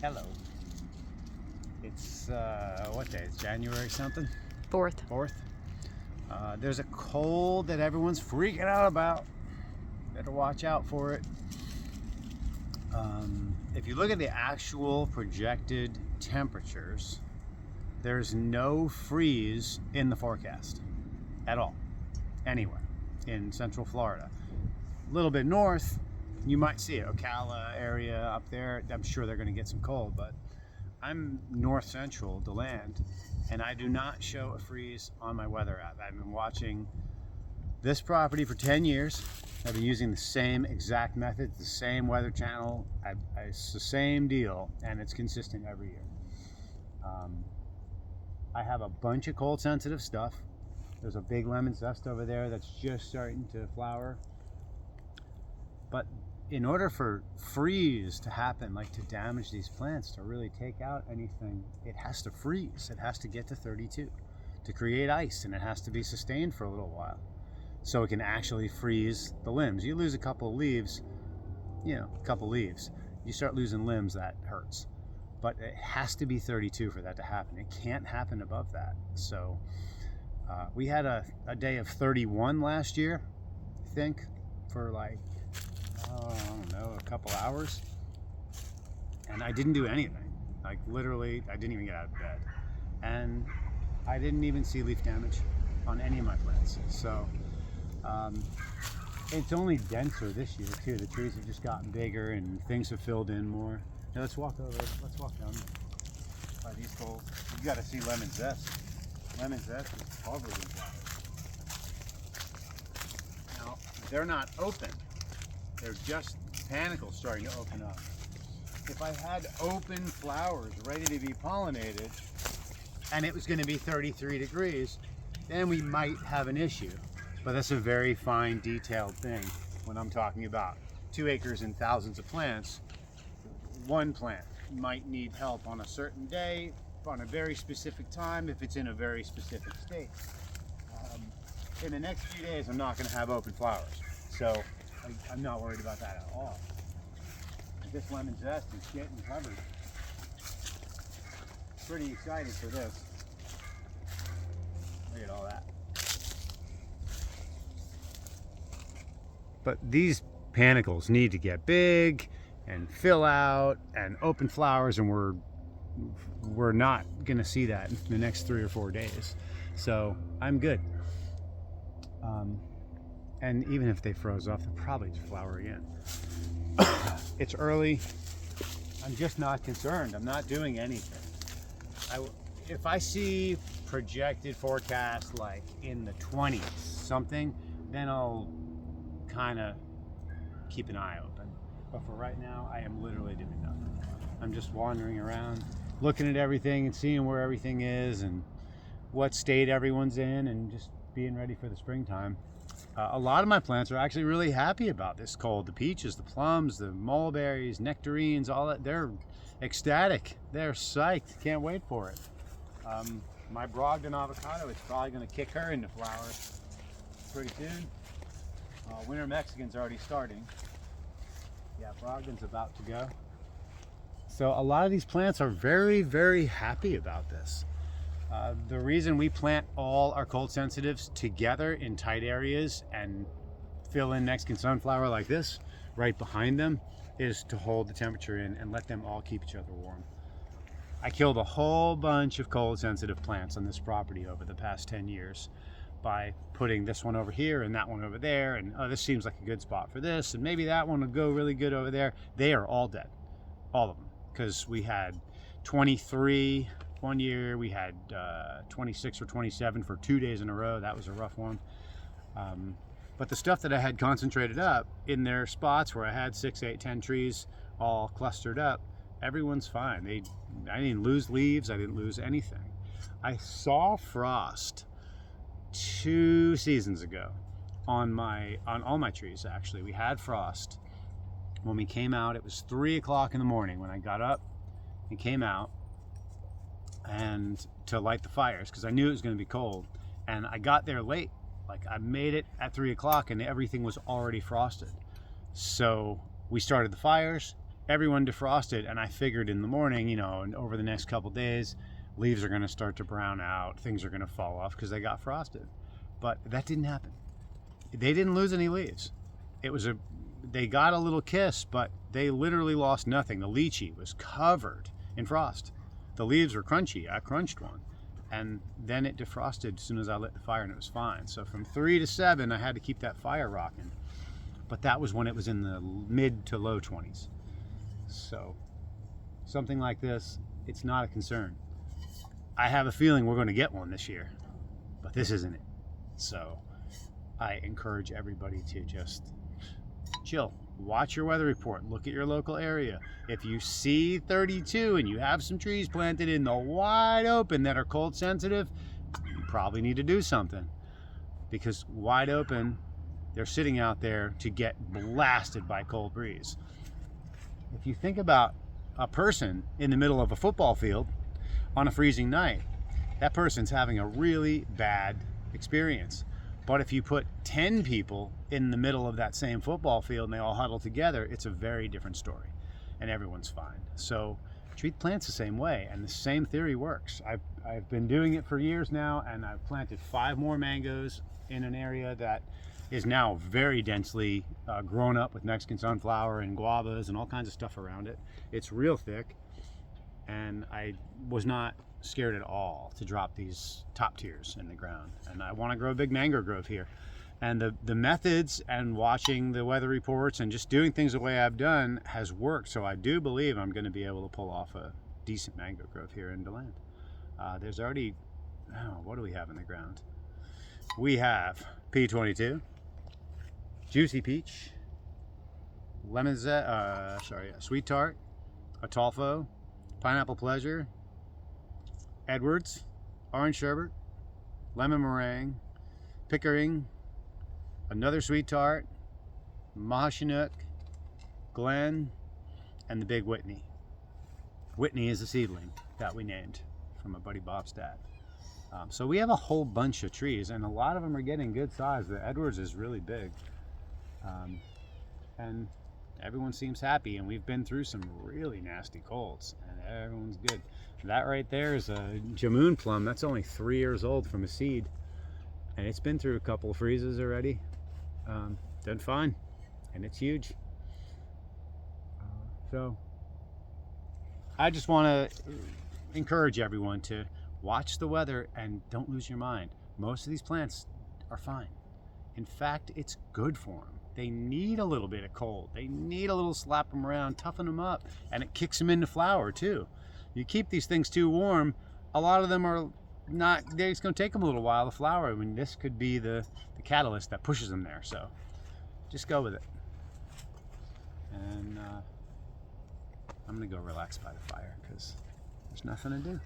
Hello. It's, what day? It's January something? 4th. 4th. There's a cold that everyone's freaking out about. Better watch out for it. If you look at the actual projected temperatures, there's no freeze in the forecast at all, anywhere in Central Florida. A little bit north, you might see it. Ocala area up there, I'm sure they're going to get some cold, but I'm north central, Deland, and I do not show a freeze on my weather app. I've been watching this property for 10 years. I've been using the same exact method, the same weather channel. It's the same deal, and it's consistent every year. I have a bunch of cold sensitive stuff. There's a big lemon zest over there that's just starting to flower. But in order for freeze to happen, like to damage these plants, to really take out anything, it has to freeze. It has to get to 32 to create ice, and it has to be sustained for a little while so it can actually freeze the limbs. You lose a couple of leaves, a couple leaves. You start losing limbs, that hurts. But it has to be 32 for that to happen. It can't happen above that. So we had a day of 31 last year, I think, for like, I don't know, a couple hours. And I didn't do anything. Like literally, I didn't even get out of bed. And I didn't even see leaf damage on any of my plants. So it's only denser this year too. The trees have just gotten bigger and things have filled in more. Now let's walk down by these holes. You gotta see lemon zest. Lemon zest is covered in flowers. Now, they're not open. They're just panicles starting to open up. If I had open flowers ready to be pollinated and it was going to be 33 degrees, then we might have an issue. But that's a very fine, detailed thing when I'm talking about 2 acres and thousands of plants. One plant might need help on a certain day, on a very specific time, if it's in a very specific state. In the next few days, I'm not going to have open flowers. So I'm not worried about that at all. This lemon zest is getting covered. Pretty excited for this. Look at all that. But these panicles need to get big and fill out and open flowers, and we're not gonna see that in the next 3 or 4 days. So I'm good. And even if they froze off, they'll probably just flower again. It's early. I'm just not concerned. I'm not doing anything. If I see projected forecast like in the 20s something, then I'll kind of keep an eye open. But for right now, I am literally doing nothing. I'm just wandering around, looking at everything and seeing where everything is and what state everyone's in, and just being ready for the springtime. A lot of my plants are actually really happy about this cold. The peaches, the plums, the mulberries, nectarines, all that, they're ecstatic. They're psyched. Can't wait for it. My Brogdon avocado, it's probably going to kick her into flowers pretty soon. Winter Mexican's already starting. Yeah, Brogdon's about to go. So a lot of these plants are very, very happy about this. The reason we plant all our cold sensitives together in tight areas and fill in Mexican sunflower like this right behind them is to hold the temperature in and let them all keep each other warm. I killed a whole bunch of cold sensitive plants on this property over the past 10 years by putting this one over here and that one over there, and oh, this seems like a good spot for this, and maybe that one will go really good over there. They are all dead, all of them, because we had 23 one year, we had 26 or 27 for 2 days in a row. That was a rough one. But the stuff that I had concentrated up in their spots where I had 6, 8, 10 trees all clustered up, everyone's fine. I didn't lose leaves. I didn't lose anything. I saw frost 2 seasons ago on all my trees. Actually, we had frost when we came out. It was 3 o'clock in the morning when I got up and came out and to light the fires, because I knew it was going to be cold, and I got there late. Like, I made it at 3 o'clock and everything was already frosted. So we started the fires, everyone defrosted, and I figured in the morning, and over the next couple days, leaves are going to start to brown out, things are going to fall off because they got frosted. But that didn't happen. They didn't lose any leaves. They got a little kiss, but they literally lost nothing. The lychee was covered in frost. The leaves were crunchy. I crunched one, and then it defrosted as soon as I lit the fire, and it was fine. So from 3 to 7, I had to keep that fire rocking. But that was when it was in the mid to low 20s. So something like this, it's not a concern. I have a feeling we're going to get one this year, but this isn't it. So I encourage everybody to just chill. Watch your weather report. Look at your local area. If you see 32 and you have some trees planted in the wide open that are cold sensitive, you probably need to do something, because wide open, they're sitting out there to get blasted by cold breeze. If you think about a person in the middle of a football field on a freezing night, that person's having a really bad experience. But if you put 10 people in the middle of that same football field and they all huddle together, it's a very different story, and everyone's fine. So treat plants the same way, and the same theory works. I've been doing it for years now, and I've planted 5 more mangoes in an area that is now very densely grown up with Mexican sunflower and guavas and all kinds of stuff around it. It's real thick, and I was not scared at all to drop these top tiers in the ground, and I want to grow a big mango grove here. And the methods and watching the weather reports and just doing things the way I've done has worked. So I do believe I'm going to be able to pull off a decent mango grove here in Deland. There's already, what do we have in the ground? We have P22, Juicy Peach, Sweet Tart, Atolfo, Pineapple Pleasure, Edwards, Orange Sherbet, Lemon Meringue, Pickering, another Sweet Tart, Mahashinook, Glen, and the big Whitney. Whitney is a seedling that we named from a buddy Bob's dad. So we have a whole bunch of trees, and a lot of them are getting good size. The Edwards is really big. And everyone seems happy, and we've been through some really nasty colds, and everyone's good. That right there is a Jamun plum. That's only 3 years old from a seed, and it's been through a couple of freezes already. Done fine, and it's huge. So I just want to encourage everyone to watch the weather and don't lose your mind. Most of these plants are fine. In fact, it's good for them. They need a little bit of cold. They need a little slap them around, toughen them up, and it kicks them into flower too. You keep these things too warm, a lot of them are not, it's going to take them a little while to flower. I mean, this could be the catalyst that pushes them there. So just go with it. And I'm going to go relax by the fire because there's nothing to do.